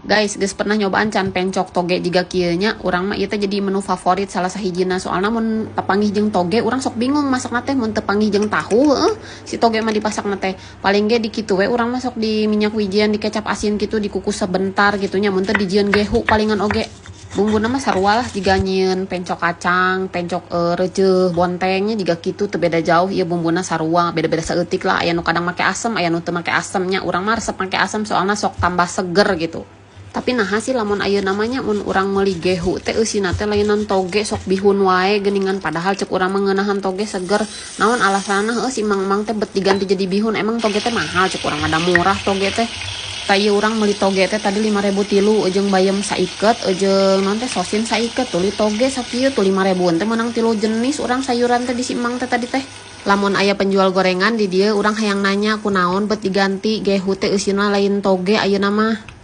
Guys, geus pernah nyobaan can pencok toge jiga kieu nya, urang mah ieu teh jadi menu favorit salah sahijina soalna mun tepanggih jeung toge urang sok bingung masakna teh mun tepanggih jeung tahu si toge mah dipasakna teh paling ge di kitu we urang mah sok di minyak wijian di kecap asin gitu dikukus sebentar gitu nya mun teh dijieun gehu palingan oge bumbuna mah sarua lah jiga nyieun pencok kacang, pencok reujeuh, bontengnya jiga kitu teu beda jauh ieu bumbuna sarua, beda-beda saeutik lah aya nu kadang make asem, aya nu teu make asem nya. Urang mah resep make asem soalna sok tambah seger gitu. Tapi nah sih lamun ayeuna namanya mun urang meuli gehu teh eusina teh lainan toge sok bihun wae geuningan padahal cek urang mah ngeunahan toge seger. Naon alasanna si mang-mang teh bet diganti jadi bihun emang toge teh mahal cek urang ada murah toge teh. Taya urang meuli toge teh tadi 5.000 tilu jeung bayam saiket jeung naon teh sosin saiket tuli toge sakieu tuh 5.000 teh menang tilu jenis urang sayuran teh di si emang teh tadi teh. Lamun aya penjual gorengan di dieu urang hayang nanya kunaon bet diganti gehu teh eusina lain toge ayeuna mah.